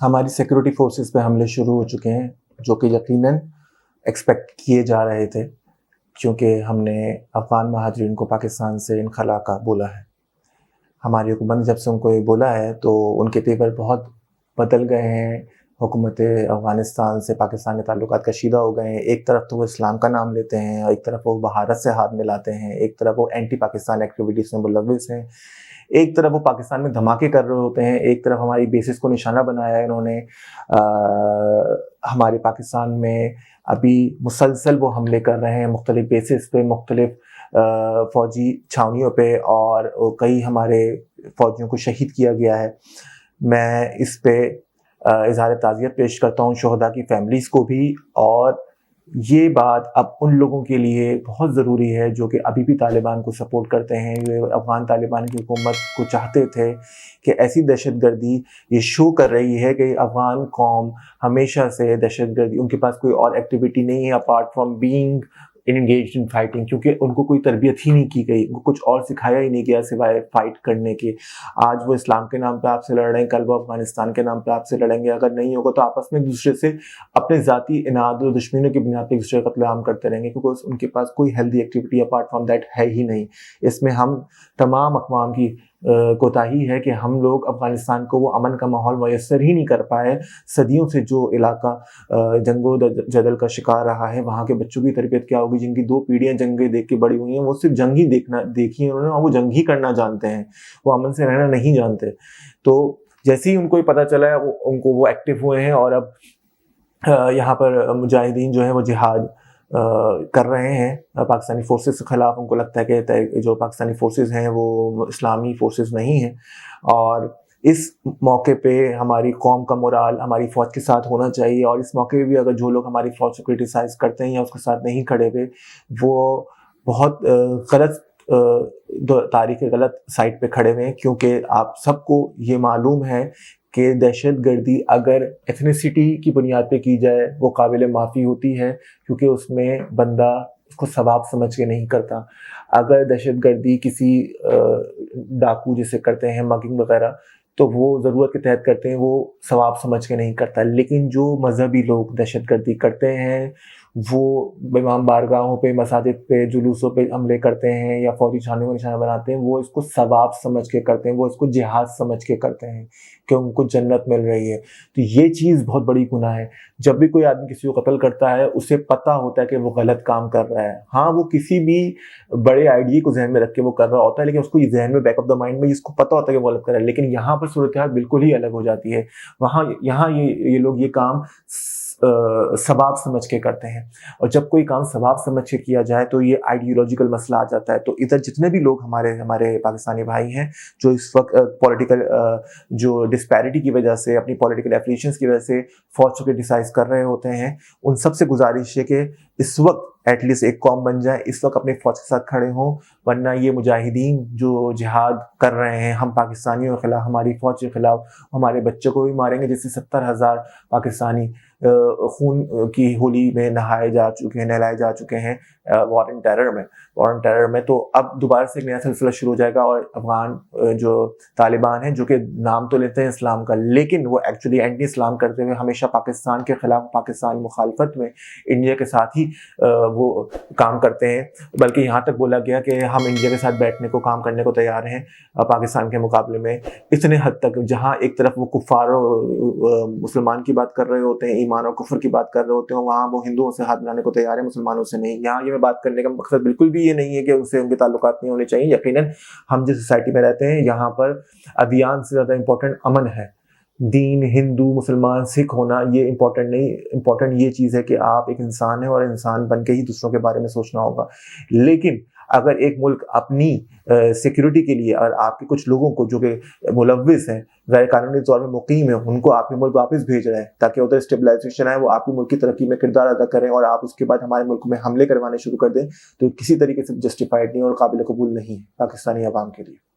ہماری security forces پہ حملے شروع ہو چکے ہیں، جو کہ یقیناً ایکسپیکٹ کیے جا رہے تھے، کیونکہ ہم نے افغان مہاجرین کو پاکستان سے انخلا کا بولا ہے. ہماری حکومت نے جب سے ان کو یہ بولا ہے تو ان کے تیور بہت بدل گئے ہیں. حکومت افغانستان سے پاکستان کے تعلقات کشیدہ ہو گئے ہیں. ایک طرف تو وہ اسلام کا نام لیتے ہیں، اور ایک طرف وہ بھارت سے ہاتھ ملاتے ہیں، ایک طرف وہ اینٹی پاکستان ایکٹیویٹیز میں ملوث ہیں، ایک طرف وہ پاکستان میں دھماکے کر رہے ہوتے ہیں، ایک طرف ہماری بیسز کو نشانہ بنایا ہے انہوں نے. ہمارے پاکستان میں ابھی مسلسل وہ حملے کر رہے ہیں مختلف بیسز پہ، مختلف فوجی چھاونیوں پہ، اور کئی ہمارے فوجیوں کو شہید کیا گیا ہے. میں اس پہ اظہار تعزیت پیش کرتا ہوں شہداء کی فیملیز کو بھی، اور یہ بات اب ان لوگوں کے لیے بہت ضروری ہے جو کہ ابھی بھی طالبان کو سپورٹ کرتے ہیں. یہ افغان طالبان کی حکومت کو چاہتے تھے کہ ایسی دہشت گردی یہ شو کر رہی ہے کہ افغان قوم ہمیشہ سے دہشت گردی، ان کے پاس کوئی اور ایکٹیویٹی نہیں ہے apart from being engaged in fighting, کیونکہ ان کو کوئی تربیت ہی نہیں کی گئی، ان کو کچھ اور سکھایا ہی نہیں گیا سوائے فائٹ کرنے کے. آج وہ اسلام کے نام پہ آپ سے لڑ رہے ہیں، کل وہ افغانستان کے نام پہ آپ سے لڑیں گے. اگر نہیں ہوگا تو آپس میں ایک دوسرے سے اپنے ذاتی اناد و دشمنیوں کی بنیاد پہ ایک دوسرے کا قتل عام کرتے رہیں گے، کیونکہ ان کے پاس کوئی healthy activity apart from that ہے ہی نہیں. اس میں ہم تمام اقوام کی کوتاہی ہے کہ ہم لوگ افغانستان کو وہ امن کا ماحول میسر ہی نہیں کر پائے. صدیوں سے جو علاقہ جنگ و جدل کا شکار رہا ہے، وہاں کے بچوں کی تربیت کیا ہوگی جن کی 2 پیڑھیاں جنگیں دیکھ کے بڑی ہوئی ہیں؟ وہ صرف جنگ ہی دیکھی ہیں انہوں نے، اور وہ جنگ ہی کرنا جانتے ہیں، وہ امن سے رہنا نہیں جانتے. تو جیسے ہی ان کو یہ پتہ چلا ہے، ان کو وہ ایکٹیو ہوئے ہیں، اور اب یہاں پر مجاہدین جو ہیں وہ جہاد کر رہے ہیں پاکستانی فورسز کے خلاف. ان کو لگتا ہے کہ جو پاکستانی فورسز ہیں وہ اسلامی فورسز نہیں ہیں، اور اس موقع پہ ہماری قوم کا مورال ہماری فوج کے ساتھ ہونا چاہیے. اور اس موقع پہ بھی اگر جو لوگ ہماری فوج کو کرٹیسائز کرتے ہیں یا اس کے ساتھ نہیں کھڑے ہوئے، وہ بہت غلط تاریخ غلط سائٹ پہ کھڑے ہوئے ہیں. کیونکہ آپ سب کو یہ معلوم ہے کہ دہشت گردی اگر ایتھنیسٹی کی بنیاد پہ کی جائے وہ قابل معافی ہوتی ہے، کیونکہ اس میں بندہ اس کو ثواب سمجھ کے نہیں کرتا. اگر دہشت گردی کسی ڈاکو جسے کرتے ہیں مگنگ وغیرہ، تو وہ ضرورت کے تحت کرتے ہیں، وہ ثواب سمجھ کے نہیں کرتا. لیکن جو مذہبی لوگ دہشت گردی کرتے ہیں، وہ امام بارگاہوں پہ، مساجد پہ، جلوسوں پہ حملے کرتے ہیں یا فوجی چھاونیوں کو نشانہ بناتے ہیں، وہ اس کو ثواب سمجھ کے کرتے ہیں، وہ اس کو جہاد سمجھ کے کرتے ہیں کہ ان کو جنت مل رہی ہے. تو یہ چیز بہت بڑی گناہ ہے. جب بھی کوئی آدمی کسی کو قتل کرتا ہے، اسے پتہ ہوتا ہے کہ وہ غلط کام کر رہا ہے. ہاں، وہ کسی بھی بڑے آئیڈیا کو ذہن میں رکھ کے وہ کر رہا ہوتا ہے، لیکن اس کو یہ ذہن میں بیک آف دا مائنڈ میں اس کو پتہ ہوتا ہے کہ وہ غلط کر رہا ہے. لیکن یہاں پر صورتحال بالکل ہی الگ ہو جاتی ہے. یہاں یہ لوگ یہ کام ثواب سمجھ کے کرتے ہیں، اور جب کوئی کام ثواب سمجھ کے کیا جائے تو یہ آئیڈیولوجیکل مسئلہ آ جاتا ہے. تو ادھر جتنے بھی لوگ ہمارے پاکستانی بھائی ہیں جو اس وقت پولیٹیکل جو ڈسپیرٹی کی وجہ سے، اپنی پولیٹیکل ایفیلیشنز کی وجہ سے فوج کو کرٹیسائز کر رہے ہوتے ہیں، ان سب سے گزارش ہے کہ اس وقت ایٹ لیسٹ ایک قوم بن جائے، اس وقت اپنے فوج کے ساتھ کھڑے ہوں. ورنہ یہ مجاہدین جو جہاد کر رہے ہیں ہم پاکستانیوں کے خلاف، ہماری فوج کے خلاف، ہمارے بچوں کو بھی ماریں گے. جس سے 70,000 پاکستانی خون کی ہولی میں نہلائے جا چکے ہیں وار ان ٹیرر میں. تو اب دوبارہ سے ایک نیا سلسلہ شروع ہو جائے گا، اور افغان جو طالبان ہیں، جو کہ نام تو لیتے ہیں اسلام کا، لیکن وہ ایکچولی اینٹی اسلام کرتے ہوئے ہمیشہ پاکستان کے خلاف، پاکستان مخالفت میں انڈیا کے ساتھ ہی وہ کام کرتے ہیں. بلکہ یہاں تک بولا گیا کہ ہم انڈیا کے ساتھ بیٹھنے کو، کام کرنے کو تیار ہیں پاکستان کے مقابلے میں. اتنے حد تک جہاں ایک طرف وہ کفار و مسلمان کی بات کر رہے ہوتے ہیں، ایمان اور کفر کی بات کر رہے ہوتے ہیں، وہاں وہ ہندوؤں سے ہاتھ ملانے کو تیار ہیں، مسلمانوں سے نہیں. یہاں یہ بات کرنے کا مقصد بالکل بھی یہ نہیں ہے کہ ان سے ان کے تعلقات نہیں ہونے چاہیے. یقیناً ہم جس سوسائٹی میں رہتے ہیں، یہاں پر ادیان سے زیادہ امپورٹنٹ امن ہے. دین، ہندو، مسلمان، سکھ ہونا یہ امپورٹنٹ نہیں. امپورٹنٹ یہ چیز ہے کہ آپ ایک انسان ہیں، اور انسان بن کے ہی دوسروں کے بارے میں سوچنا ہوگا. لیکن اگر ایک ملک اپنی سیکیورٹی کے لیے، اور آپ کے کچھ لوگوں کو جو کہ ملوث ہیں، غیر قانونی طور پر مقیم ہیں، ان کو آپ کے ملک واپس بھیج رہے ہیں تاکہ ادھر اسٹیبلائزیشن آئے، وہ آپ کے ملک کی ترقی میں کردار ادا کریں، اور آپ اس کے بعد ہمارے ملک میں حملے کروانے شروع کر دیں، تو کسی طریقے سے جسٹیفائڈ نہیں اور قابل قبول نہیں پاکستانی عوام کے لیے.